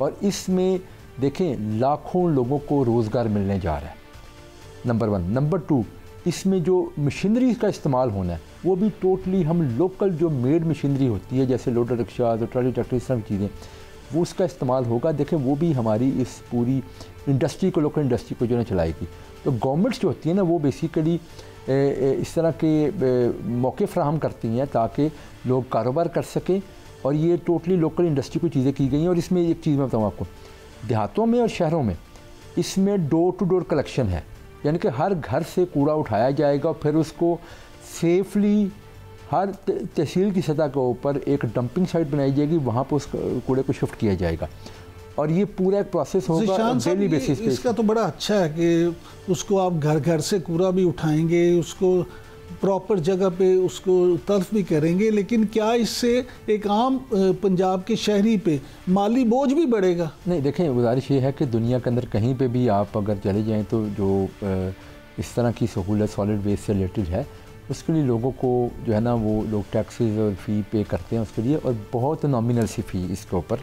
और इसमें देखें लाखों लोगों को रोज़गार मिलने जा रहा है, नंबर 1। नंबर 2, इसमें जो मशीनरी का इस्तेमाल होना है वो भी टोटली हम लोकल जो मेड मशीनरी होती है, जैसे लोडर रिक्शा, जो ट्रॉली ट्रैक्टर, इस तरह की चीज़ें, वो उसका इस्तेमाल होगा। देखें वो भी हमारी इस पूरी इंडस्ट्री को, लोकल इंडस्ट्री को जो है चलाएगी। तो गवर्नमेंट्स जो होती है ना वो बेसिकली इस तरह के मौके फ़राहम करती हैं ताकि लोग कारोबार कर सकें, और ये टोटली लोकल इंडस्ट्री को चीज़ें की गई हैं। और इसमें एक चीज़ मैं बताऊँ आपको, देहातों में और शहरों में इसमें डोर टू डोर कलेक्शन है, यानी कि हर घर से कूड़ा उठाया जाएगा और फिर उसको सेफली हर तहसील की सतह के ऊपर एक डंपिंग साइट बनाई जाएगी, वहाँ पर उस कूड़े को शिफ्ट किया जाएगा। और ये पूरा एक प्रोसेस होगा डेली बेसिस पे। इसका तो बड़ा अच्छा है कि उसको आप घर घर से कूड़ा भी उठाएंगे, उसको प्रॉपर जगह पे उसको तर्फ भी करेंगे, लेकिन क्या इससे एक आम पंजाब के शहरी पे माली बोझ भी बढ़ेगा? नहीं, देखें गुजारिश ये है कि दुनिया के अंदर कहीं पे भी आप अगर चले जाएं तो जो इस तरह की सहूलत सॉलिड वेस्ट से रिलेटेड है, उसके लिए लोगों को जो है ना वो लोग टैक्सेस और फ़ी पे करते हैं उसके लिए, और बहुत नॉमिनल सी फ़ी इसके ऊपर,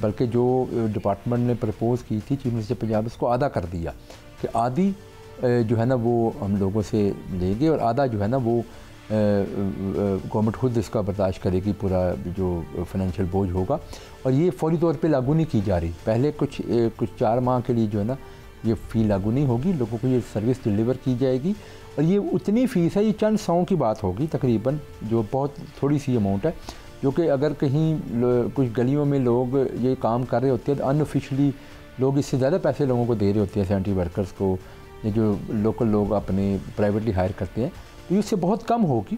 बल्कि जो डिपार्टमेंट ने प्रपोज़ की थी चीफ मिनिस्टर पंजाब, उसको आधा कर दिया कि आधी जो है ना वो हम लोगों से लेंगे और आधा जो है ना वो गवर्नमेंट खुद इसका बर्दाश्त करेगी पूरा जो फाइनेंशियल बोझ होगा, और ये फौरी तौर पे लागू नहीं की जा रही। पहले कुछ 4 माह के लिए जो है ना ये फ़ी लागू नहीं होगी, लोगों को ये सर्विस डिलीवर की जाएगी, और ये उतनी फ़ीस है, ये चंद 100 की बात होगी तकरीबन, जो बहुत थोड़ी सी अमाउंट है, जो कि अगर कहीं कुछ गलियों में लोग ये काम कर रहे होते हैं तो अनऑफिशियली लोग इससे ज़्यादा पैसे लोगों को दे रहे होते हैं, सैनिटरी वर्कर्स को, ये जो लोकल लोग अपने प्राइवेटली हायर करते हैं, तो ये उससे बहुत कम होगी।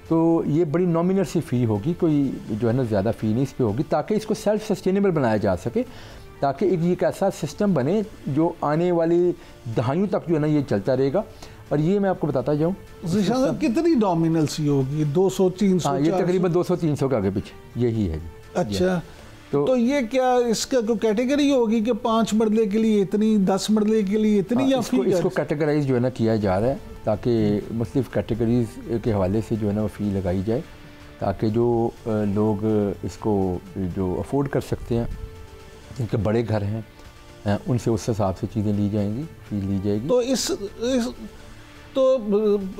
तो ये बड़ी नॉमिनल सी फ़ी होगी, कोई जो है ना ज़्यादा फ़ी नहीं इस पर होगी, ताकि इसको सेल्फ सस्टेनेबल बनाया जा सके, ताकि एक ऐसा सिस्टम बने जो आने वाली दहाइयों तक जो है ना ये चलता रहेगा। और ये मैं आपको बताता जाऊँ, कितनी नॉमिनल सी होगी, 200-300? हाँ, ये तकरीबन 200-300 के आगे पीछे यही है जी। अच्छा, तो ये क्या इसका कोई कैटेगरी होगी कि 5 मरले के लिए इतनी, 10 मरले के लिए इतनी, या इसको कैटेगराइज जो है ना किया जा रहा है, ताकि मुख्तलिफ कैटेगरीज के हवाले से जो है ना वो फ़ी लगाई जाए, ताकि जो लोग इसको जो अफोर्ड कर सकते हैं, जिनके बड़े घर हैं, उनसे उस हिसाब से चीज़ें ली जाएंगी, फ़ी ली जाएगी। तो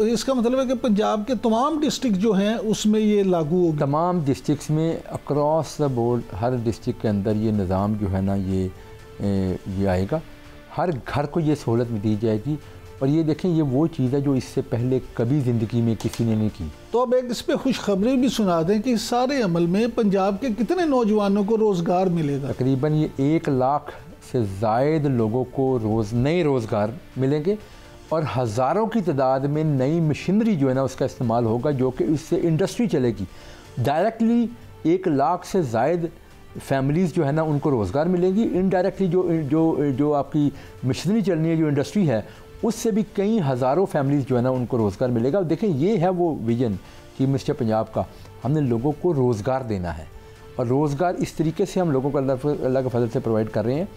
इसका मतलब है कि पंजाब के तमाम डिस्ट्रिक्ट जो हैं उसमें ये लागू होगा? तमाम डिस्ट्रिक्ट्स में across the board, her district के अंदर ये निज़ाम जो है ना ये आएगा, हर घर को ये सहूलत दी जाएगी। और ये देखें, ये वो चीज़ है जो इससे पहले कभी ज़िंदगी में किसी ने नहीं की। तो अब एक इस पर खुशखबरी भी सुना दें कि इस सारे अमल में पंजाब के कितने नौजवानों को रोज़गार मिलेगा? तकरीबन ये 1 लाख से ज़ायद लोगों को नए रोज़गार मिलेंगे, और हज़ारों की तादाद में नई मशीनरी जो है ना उसका इस्तेमाल होगा, जो कि इससे इंडस्ट्री चलेगी। डायरेक्टली 1 लाख से ज़ायद फैमिलीज़ जो है ना उनको रोज़गार मिलेंगी। इनडायरेक्टली जो आपकी मशीनरी चलनी है, जो इंडस्ट्री है, उससे भी कई हज़ारों फैमिलीज़ जो है ना उनको रोज़गार मिलेगा। देखें, ये है वो विजन चीफ मिनिस्टर पंजाब का, हमने लोगों को रोज़गार देना है, और रोज़गार इस तरीके से हम लोगों को अल्लाह के फजल से प्रोवाइड कर रहे हैं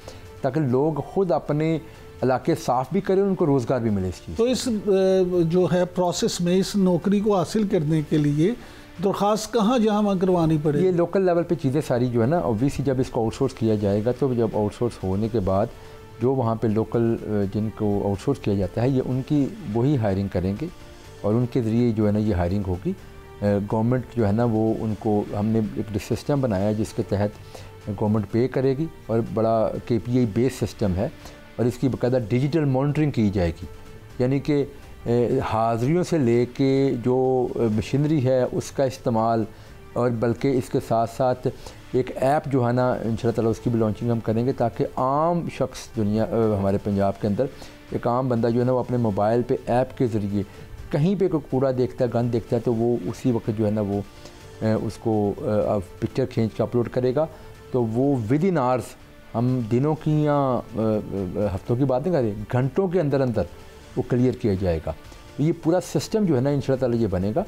ताकि लोग ख़ुद अपने इलाके साफ़ भी करें, उनको रोज़गार भी मिले इस चीज़। तो इस जो है प्रोसेस में इस नौकरी को हासिल करने के लिए दरख्वास्त कहाँ जमा करवानी पड़ेगी? ये लोकल लेवल पे चीज़ें सारी जो है ना, ऑब्वियसली जब इसको आउटसोर्स किया जाएगा, तो जब आउटसोर्स होने के बाद जो वहाँ पे लोकल जिनको आउटसोर्स किया जाता है, ये उनकी वही हायरिंग करेंगे, और उनके ज़रिए जो है ना ये हायरिंग होगी। गवर्नमेंट जो है ना वो उनको, हमने एक सिस्टम बनाया जिसके तहत गवर्नमेंट पे करेगी, और बड़ा KPI बेस सिस्टम है, और इसकी बाकायदा डिजिटल मॉनिटरिंग की जाएगी, यानी कि हाज़िरियों से लेके जो मशीनरी है उसका इस्तेमाल, और बल्कि इसके साथ साथ एक ऐप जो है ना इंशाअल्लाह ताला उसकी भी लॉन्चिंग हम करेंगे, ताकि आम शख्स हमारे पंजाब के अंदर एक आम बंदा जो है ना वो अपने मोबाइल पे ऐप के ज़रिए कहीं पे कोई कूड़ा देखता है, गंद देखता है, तो वो उसी वक्त जो है ना वो उसको पिक्चर खींच के अपलोड करेगा, तो वो विद इन आवर्स, हम दिनों की या हफ्तों की बात नहीं कर रहे, घंटों के अंदर अंदर वो क्लियर किया जाएगा। तो ये पूरा सिस्टम जो है ना इंशाअल्लाह ताला ये बनेगा,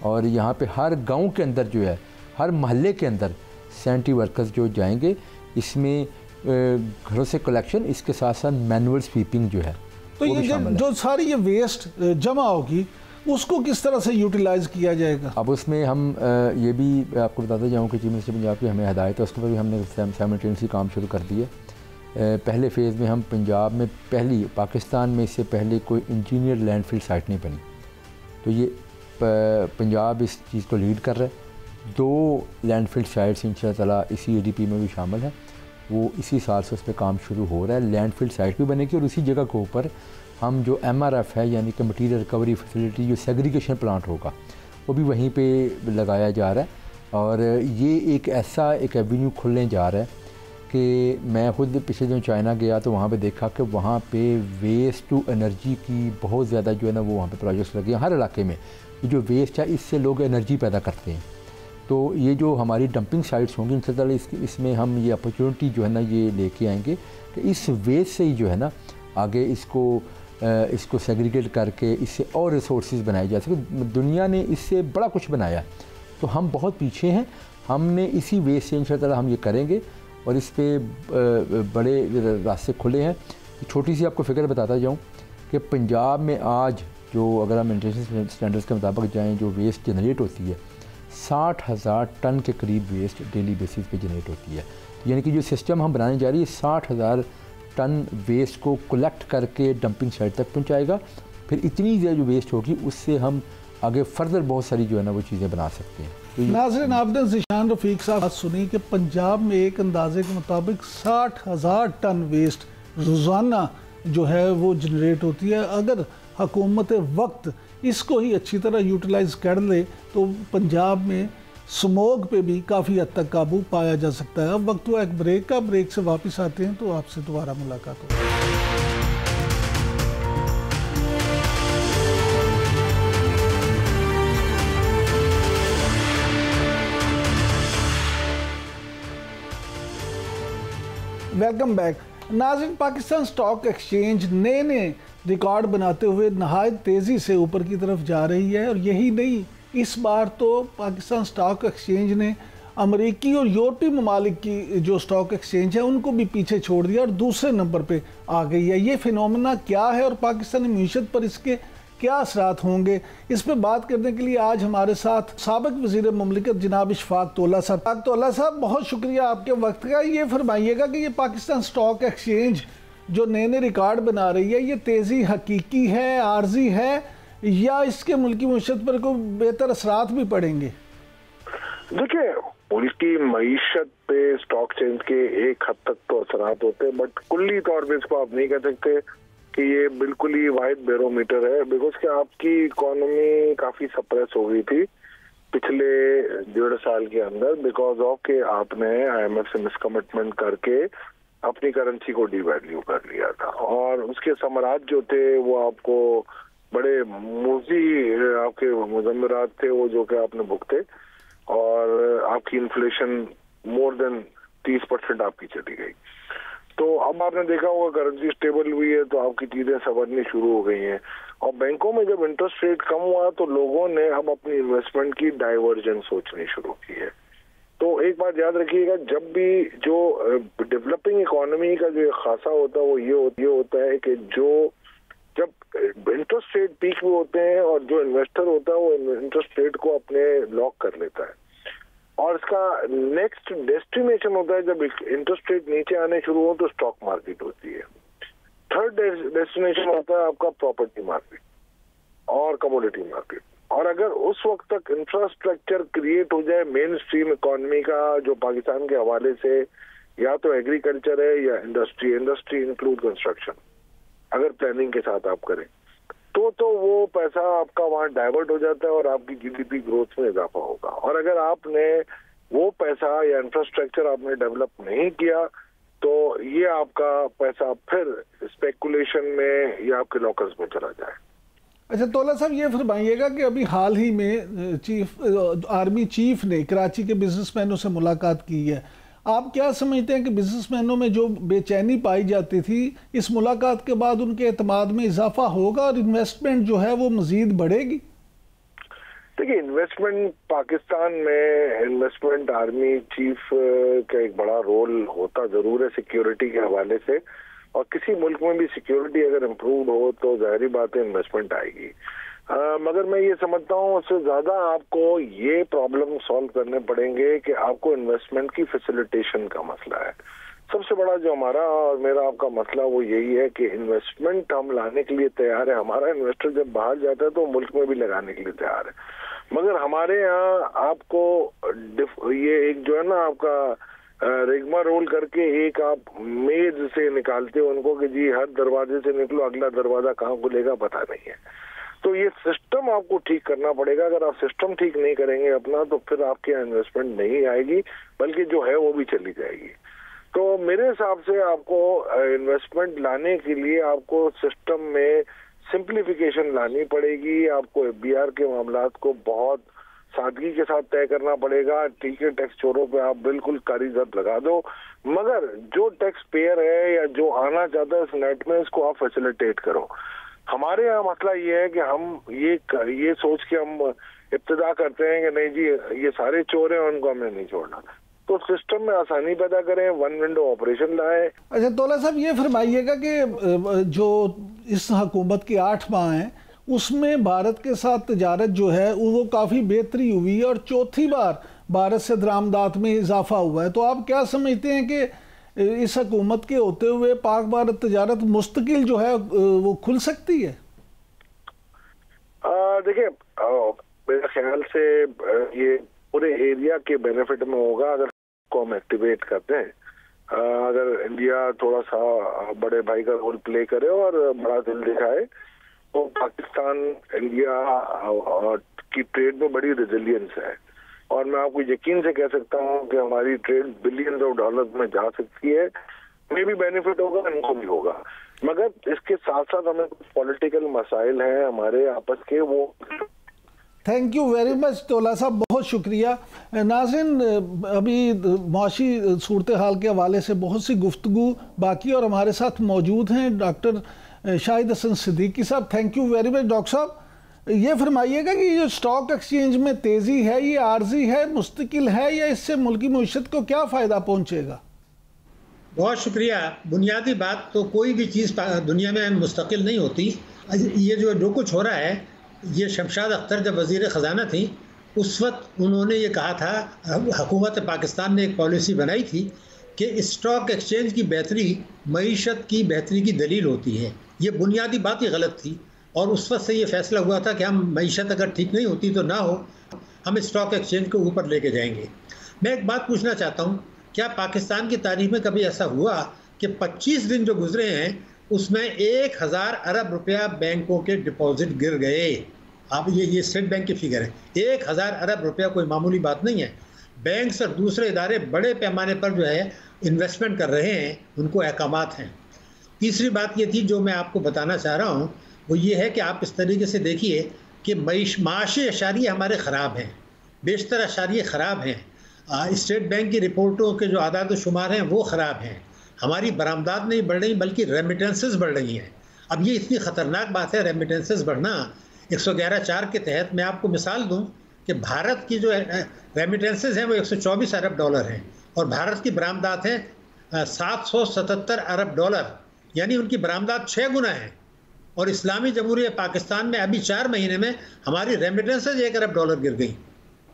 और यहाँ पे हर गांव के अंदर जो है, हर मोहल्ले के अंदर सैनिटरी वर्कर्स जो जाएंगे, इसमें घरों से कलेक्शन, इसके साथ साथ मैनुअल स्वीपिंग जो है। तो ये जो सारी ये वेस्ट जमा होगी उसको किस तरह से यूटिलाइज़ किया जाएगा? अब उसमें हम ये भी आपको बताते जाऊँ कि चीफ मिनिस्टर पंजाब की हमें हदायत है, उसके ऊपर भी हमने साइमल्टेनियसली काम शुरू कर दिए। पहले फेज़ में हम पंजाब में पाकिस्तान में इससे पहले कोई इंजीनियर लैंडफिल साइट नहीं बनी, तो ये पंजाब इस चीज़ को लीड कर रहा है। 2 लैंडफिल साइट्स इंशाअल्लाह ताला इसी ADP में भी शामिल है, वो इसी साल से उस पर काम शुरू हो रहा है। लैंडफिल साइट भी बनेगी, और उसी जगह के ऊपर हम जो MRF है, यानी कि मटीरियल रिकवरी फैसिलिटी, जो सेग्रीगेशन प्लांट होगा, वो भी वहीं पे लगाया जा रहा है। और ये एक ऐसा एक एवेन्यू खुलने जा रहा है कि मैं खुद पिछले दिन चाइना गया तो वहाँ पे देखा कि वहाँ पे वेस्ट टू एनर्जी की बहुत ज़्यादा जो है ना वो वहाँ पे प्रोजेक्ट्स लगे हैं। हर इलाके में ये जो वेस्ट है इससे लोग एनर्जी पैदा करते हैं। तो ये जो हमारी डंपिंग साइट्स होंगी इंशाअल्लाह इसमें हम ये अपॉर्चुनिटी जो है ना ये लेके आएंगे कि इस वेस्ट से ही जो है ना आगे इसको सेग्रीगेट करके इससे और रिसोर्सेज बनाए जा सके। दुनिया ने इससे बड़ा कुछ बनाया, तो हम बहुत पीछे हैं। हमने इसी वेस्ट से इंशाअल्लाह हम ये करेंगे, और इस पर बड़े रास्ते खुले हैं। छोटी सी आपको फिगर बताता जाऊँ कि पंजाब में आज जो अगर हम इंटरनेशनल स्टैंडर्ड्स के मुताबिक जाएँ, जो वेस्ट जनरेट होती है 60,000 टन के करीब वेस्ट डेली बेसिस पे जनरेट होती है। यानी कि जो सिस्टम हम बनाने जा रही है 60,000 टन वेस्ट को कलेक्ट करके डंपिंग साइट तक पहुंचाएगा। फिर इतनी जो वेस्ट होगी उससे हम आगे फर्दर बहुत सारी जो है ना वो चीज़ें बना सकते हैं। तो नाज़रीन, आपने ज़ीशान रफ़ीक साहब सुनी कि पंजाब में एक अंदाजे के मुताबिक 60,000 टन वेस्ट रोज़ाना जो है वो जनरेट होती है। अगर हुकूमत वक्त इसको ही अच्छी तरह यूटिलाइज़ कर ले तो पंजाब में स्मोग पे भी काफ़ी हद तक काबू पाया जा सकता है। अब वक्त हुआ एक ब्रेक का, ब्रेक से वापस आते हैं तो आपसे दोबारा मुलाकात होगी। वेलकम बैक नाज़रीन। पाकिस्तान स्टॉक एक्सचेंज नए रिकॉर्ड बनाते हुए नहायत तेज़ी से ऊपर की तरफ जा रही है, और यही नहीं, इस बार तो पाकिस्तान स्टॉक एक्सचेंज ने अमेरिकी और यूरोपीय ममालिक की जो स्टॉक एक्सचेंज है उनको भी पीछे छोड़ दिया और दूसरे नंबर पे आ गई है। ये फिनोमेना क्या है और पाकिस्तानी मीशत पर इसके क्या असरात होंगे, इस पर बात करने के लिए आज हमारे साथ साबिक वज़ीर मुमलिकत जनाब इशफाक तौला साहब। तौला साहब, बहुत शुक्रिया आपके वक्त का। ये फरमाइएगा कि ये पाकिस्तान स्टॉक एक्सचेंज जो नए रिकॉर्ड बना रही है, ये तेज़ी हकीकी है, आर्जी है, या इसके मुल्की मीशत पर कोई बेहतर असरात भी पड़ेंगे? देखिए, मुल्की मईशत पे स्टॉक एक्सचेंज के एक हद तक तो असरात होते हैं, बट कुल्ली तौर पर इसको आप नहीं कह सकते कि ये बिल्कुल ही वाहिद बैरोमीटर है, बिकॉज कि आपकी इकोनॉमी काफी सप्रेस हो गई थी पिछले 1.5 साल के अंदर, बिकॉज ऑफ के आपने IMF से मिसकमिटमेंट करके अपनी करेंसी को डिवैल्यू कर लिया था, और उसके समरात जो थे वो आपको बड़े मूजी आपके मुजम्मरात थे वो जो कि आपने भुगते, और आपकी इन्फ्लेशन मोर देन 30% आपकी चली गई। तो अब आपने देखा होगा करेंसी स्टेबल हुई है तो आपकी चीजें संवरनी शुरू हो गई हैं, और बैंकों में जब इंटरेस्ट रेट कम हुआ तो लोगों ने अब अपनी इन्वेस्टमेंट की डाइवर्जन सोचनी शुरू की है। तो एक बात याद रखिएगा, जब भी जो डेवलपिंग इकोनॉमी का जो खासा होता है वो ये होता है कि जो जब इंटरेस्ट रेट पीक में होते हैं और जो इन्वेस्टर होता है वो इंटरेस्ट रेट को अपने लॉक कर लेता है, और इसका नेक्स्ट डेस्टिनेशन होता है जब इंटरेस्ट रेट नीचे आने शुरू हो तो स्टॉक मार्केट होती है। थर्ड डेस्टिनेशन होता है आपका प्रॉपर्टी मार्केट और कमोडिटी मार्केट, और अगर उस वक्त तक इंफ्रास्ट्रक्चर क्रिएट हो जाए मेन स्ट्रीम इकोनॉमी का जो पाकिस्तान के हवाले से, या तो एग्रीकल्चर है या इंडस्ट्री इंक्लूड कंस्ट्रक्शन, अगर प्लानिंग के साथ आप करें तो वो पैसा आपका वहाँ डाइवर्ट हो जाता है और आपकी GDP ग्रोथ में इजाफा होगा। और अगर आपने वो पैसा या इंफ्रास्ट्रक्चर आपने डेवलप नहीं किया तो ये आपका पैसा फिर स्पेकुलेशन में या आपके लॉकर्स में चला जाए। अच्छा तौला साहब, ये फरमाइएगा कि अभी हाल ही में आर्मी चीफ ने कराची के बिजनेसमैनों से मुलाकात की है। आप क्या समझते हैं कि बिजनेसमैनों में जो बेचैनी पाई जाती थी, इस मुलाकात के बाद उनके एतमाद में इजाफा होगा और इन्वेस्टमेंट जो है वो मजीद बढ़ेगी? देखिए, इन्वेस्टमेंट पाकिस्तान में इन्वेस्टमेंट आर्मी चीफ का एक बड़ा रोल होता जरूर है सिक्योरिटी के हवाले से, और किसी मुल्क में भी सिक्योरिटी अगर इम्प्रूव हो तो जाहिर बात है इन्वेस्टमेंट आएगी। मगर मैं ये समझता हूँ उससे ज्यादा आपको ये प्रॉब्लम सॉल्व करने पड़ेंगे कि आपको इन्वेस्टमेंट की फैसिलिटेशन का मसला है। सबसे बड़ा जो हमारा और मेरा आपका मसला वो यही है कि इन्वेस्टमेंट हम लाने के लिए तैयार है, हमारा इन्वेस्टर जब बाहर जाता है तो मुल्क में भी लगाने के लिए तैयार है, मगर हमारे यहाँ आपको ये एक जो है ना आपका रिग्मा रोल करके एक आप मेज से निकालते हो उनको कि जी हर दरवाजे से निकलो, अगला दरवाजा कहाँ खुलेगा पता नहीं है। तो ये सिस्टम आपको ठीक करना पड़ेगा। अगर आप सिस्टम ठीक नहीं करेंगे अपना तो फिर आपके यहाँ इन्वेस्टमेंट नहीं आएगी, बल्कि जो है वो भी चली जाएगी। तो मेरे हिसाब से आपको इन्वेस्टमेंट लाने के लिए आपको सिस्टम में सिंप्लीफिकेशन लानी पड़ेगी। आपको FBR के मामलात को बहुत सादगी के साथ तय करना पड़ेगा। ठीक है, टैक्स चोरों पे आप बिल्कुल कारी जब्त लगा दो, मगर जो टैक्स पेयर है या जो आना चाहता है इस नेट में, इसको आप फैसिलिटेट करो। हमारे यहाँ मसला ये है कि हम ये सोच के हम इब्तिदा करते हैं कि नहीं जी ये सारे चोर हैं, उनको हमने नहीं छोड़ना। तो सिस्टम में आसानी पैदा करें, वन विंडो ऑपरेशन लाए। अच्छा तौला साहब, ये फरमाइएगा कि जो इस हुकूमत के 8 माह हैं उसमें भारत के साथ तजारत जो है वो काफ़ी बेहतरी हुई है और चौथी बार भारत से दरामदात में इजाफा हुआ है। तो आप क्या समझते हैं कि इस हुकूमत के होते हुए पाक भारत तजारत मुस्तकिल जो है वो खुल सकती है? देखिए, मेरे ख्याल से ये पूरे एरिया के बेनिफिट में होगा अगर को हम एक्टिवेट करते हैं। अगर इंडिया थोड़ा सा बड़े भाई का रोल प्ले करे और बड़ा दिल दिखाए तो पाकिस्तान इंडिया की ट्रेड में बड़ी रेजिलियंस है, और मैं आपको यकीन से कह सकता हूँ कि हमारी ट्रेड बिलियंस ऑफ डॉलर्स में जा सकती है। में भी बेनिफिट होगा, इनको भी होगा, मगर इसके साथ साथ हमें कुछ पॉलिटिकल मसाइल हैं हमारे आपस के, वो। थैंक यू वेरी मच तोला साहब, बहुत शुक्रिया। नाज़रीन, अभी माशी सूरत हाल के हवाले से बहुत सी गुफ्तगू बाकी, और हमारे साथ मौजूद हैं डॉक्टर शाहिद हसन सिद्दीकी साहब। Thank you very much. Doctor साहब, ये फरमाइएगा कि ये स्टॉक एक्सचेंज में तेज़ी है, ये आर्जी है, मुस्तकिल है, या इससे मुल्की मईशत को क्या फ़ायदा पहुँचेगा? बहुत शुक्रिया। बुनियादी बात तो कोई भी चीज़ दुनिया में मुस्तकिल नहीं होती। ये जो कुछ हो रहा है, ये शमशाद अख्तर जब वज़ीर ख़जाना थी उस वक्त उन्होंने ये कहा था, हुकूमत पाकिस्तान ने एक पॉलिसी बनाई थी कि स्टॉक एक्सचेंज की बेहतरी मईशत की बेहतरी की दलील होती है। ये बुनियादी बात ही गलत थी, और उस वक्त से ये फैसला हुआ था कि हम मईशत अगर ठीक नहीं होती तो ना हो, हम स्टॉक एक्सचेंज को ऊपर लेके जाएंगे। मैं एक बात पूछना चाहता हूँ, क्या पाकिस्तान की तारीख में कभी ऐसा हुआ कि 25 दिन जो गुजरे हैं उसमें 1000 अरब रुपया बैंकों के डिपॉजिट गिर गए? आप ये स्टेट बैंक की फिगर है। 1000 अरब रुपया कोई मामूली बात नहीं है। बैंक और दूसरे इदारे बड़े पैमाने पर जो है इन्वेस्टमेंट कर रहे हैं, उनको अहकामात हैं। तीसरी बात ये थी जो मैं आपको बताना चाह रहा हूँ, वो ये है कि आप इस तरीके से देखिए कि माशी अशारिये हमारे ख़राब हैं, बेशतर अशारिये ख़राब हैं। स्टेट बैंक की रिपोर्टों के जो आदाद व शुमार हैं वो ख़राब हैं। हमारी बरामदात नहीं बढ़ रही बल्कि रेमिटेंसेस बढ़ रही हैं। अब ये इतनी ख़तरनाक बात है, रेमिटेंसेस बढ़ना। 111(4) के तहत मैं आपको मिसाल दूं कि भारत की जो रेमिटेंसेस हैं वो 124 अरब डॉलर हैं, और भारत की बरामदात हैं 777 अरब डॉलर, यानी उनकी बरामदात 6 गुना है। और इस्लामी जमहूरिया पाकिस्तान में अभी 4 महीने में हमारी रेमिटेंसेस 1 अरब डॉलर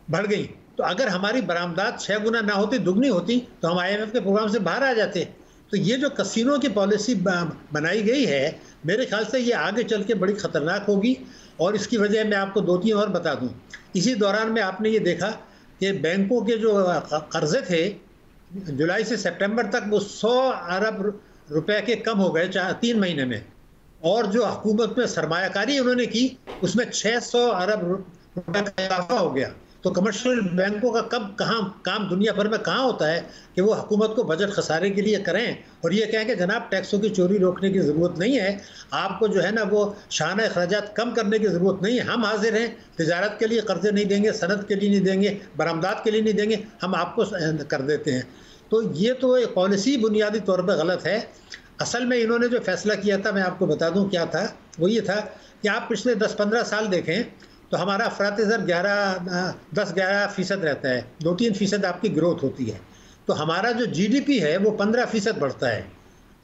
बढ़ गई। तो अगर हमारी बरामदात 6 गुना ना होती, दुगनी होती, तो हम IMF के प्रोग्राम से बाहर आ जाते। तो ये जो कसीनों की पॉलिसी बनाई गई है, मेरे ख्याल से ये आगे चल के बड़ी ख़तरनाक होगी। और इसकी वजह मैं आपको 2-3 और बता दूं। इसी दौरान में आपने ये देखा कि बैंकों के जो कर्जे थे जुलाई से सितंबर तक वो 100 अरब रुपए के कम हो गए 3 महीने में, और जो हुकूमत में सरमायाकारी उन्होंने की उसमें 600 अरब रुपए का इजाफा हो गया। तो कमर्शियल बैंकों का कब कहाँ काम दुनिया भर में कहाँ होता है कि वो हुकूमत को बजट खसारे के लिए करें और ये कहें कि जनाब टैक्सों की चोरी रोकने की ज़रूरत नहीं है, आपको जो है ना वो शाना अखराजात कम करने की ज़रूरत नहीं है, हम हाजिर हैं, तिजारत के लिए कर्जे नहीं देंगे, सनद के लिए नहीं देंगे, बरामदात के लिए नहीं देंगे, हम आपको कर देते हैं। तो ये तो एक पॉलिसी बुनियादी तौर पर गलत है। असल में इन्होंने जो फैसला किया था, मैं आपको बता दूँ क्या था, वो ये था कि आप पिछले 10-15 साल देखें तो हमारा अफरात ज़र 10-11% रहता है, 2-3% आपकी ग्रोथ होती है। तो हमारा जो GDP है वो 15% बढ़ता है।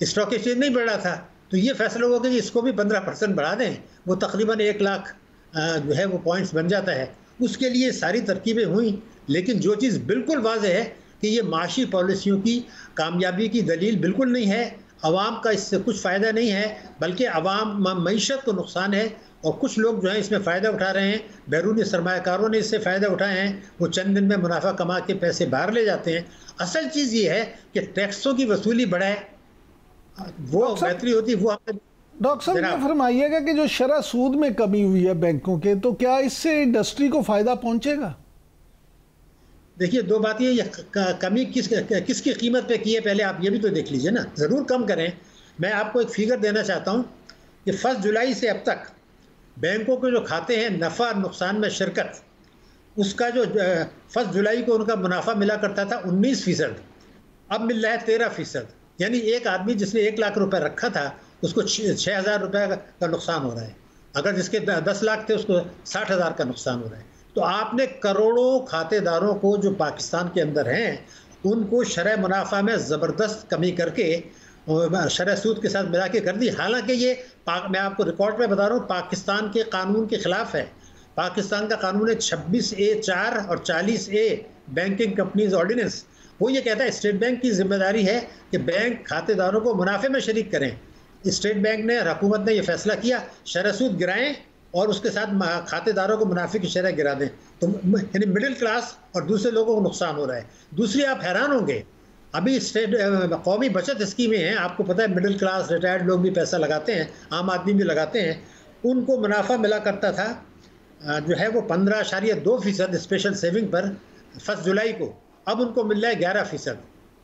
स्टॉक एक्सचेंज नहीं बढ़ रहा था, तो ये फैसला हुआ कि इसको भी 15% बढ़ा दें, वो तकरीबन 1 लाख जो है वो पॉइंट्स बन जाता है। उसके लिए सारी तरकीबें हुई, लेकिन जो चीज़ बिल्कुल वाज़ेह है कि ये माशी पॉलिसियों की कामयाबी की दलील बिल्कुल नहीं है। अवाम का इससे कुछ फ़ायदा नहीं है, बल्कि अवाम मईशत को नुकसान है, और कुछ लोग जो हैं इसमें फ़ायदा उठा रहे हैं। बैरूनी सरमायाकारों ने इससे फ़ायदा उठाए हैं, वो चंद दिन में मुनाफा कमा के पैसे बाहर ले जाते हैं। असल चीज़ ये है कि टैक्सों की वसूली बढ़ाए, वो बेहतरी होती वो हमने। डॉक्टर साहब ये फरमाइएगा कि जो शरह सूद में कमी हुई है बैंकों के, तो क्या इससे इंडस्ट्री को फ़ायदा पहुँचेगा? देखिए, 2 बात ये कमी किसकी कीमत पे की है, पहले आप ये भी तो देख लीजिए ना। ज़रूर कम करें। मैं आपको एक फिगर देना चाहता हूँ कि 1 जुलाई से अब तक बैंकों के जो खाते हैं नफ़ा नुकसान में शिरकत, उसका जो 1 जुलाई को उनका मुनाफा मिला करता था 19%, अब मिल रहा है 13%। यानी एक आदमी जिसने 1 लाख रुपए रखा था उसको 6,000 रुपये का नुकसान हो रहा है। अगर जिसके 10 लाख थे उसको 60,000 का नुकसान हो रहा है। तो आपने करोड़ों खातेदारों को जो पाकिस्तान के अंदर हैं उनको शरह मुनाफा में ज़बरदस्त कमी करके शरह सूद के साथ मिला के कर दी। हालांकि ये मैं आपको रिकॉर्ड में बता रहा हूँ, पाकिस्तान के कानून के ख़िलाफ़ है। पाकिस्तान का कानून है 26A(4) और 40A बैंकिंग कंपनीज ऑर्डिनेंस। वो ये कहता है स्टेट बैंक की जिम्मेदारी है कि बैंक खातेदारों को मुनाफे में शरीक करें। स्टेट बैंक ने, हुकूमत ने यह फैसला किया शरह सूद गिराएं और उसके साथ खातेदारों को मुनाफे की शरह गिरा दें, तो यानी मिडिल क्लास और दूसरे लोगों को नुकसान हो रहा है। दूसरी, आप हैरान होंगे, अभी स्टेट कौमी बचत स्कीमें हैं, आपको पता है मिडिल क्लास रिटायर्ड लोग भी पैसा लगाते हैं, आम आदमी भी लगाते हैं, उनको मुनाफा मिला करता था जो है वो 15.2% स्पेशल सेविंग पर 1 जुलाई को, अब उनको मिल रहा है 11%,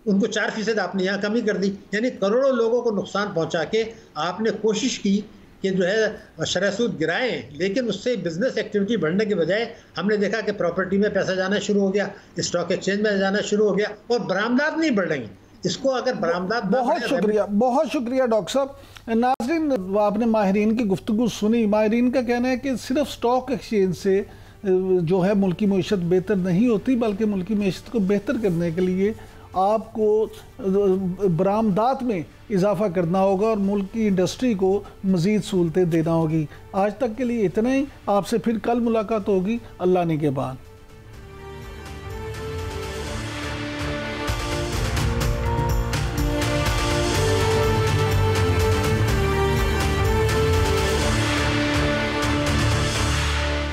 उनको 4% आपने यहाँ कमी कर दी। यानी करोड़ों लोगों को नुकसान पहुँचा के आपने कोशिश की कि जो है शरह सूद गिराएं, लेकिन उससे बिजनेस एक्टिविटी बढ़ने के बजाय हमने देखा कि प्रॉपर्टी में पैसा जाना शुरू हो गया, स्टॉक एक्सचेंज में जाना शुरू हो गया और बरामदात नहीं बढ़ रही। इसको अगर बरामदात, बहुत शुक्रिया डॉक्टर साहब। नाज़रीन, आपने माहिरीन की गुफ्तगू सुनी। माहिरीन का कहना है कि सिर्फ स्टॉक एक्सचेंज से जो है मुल्की मईशत बेहतर नहीं होती, बल्कि मुल्की मईशत को बेहतर करने के लिए आपको बरामदात में इजाफा करना होगा और मुल्क की इंडस्ट्री को मज़ीद सहूलतें देना होगी। आज तक के लिए इतना ही, आपसे फिर कल मुलाकात होगी। अल्लाह निगहबान।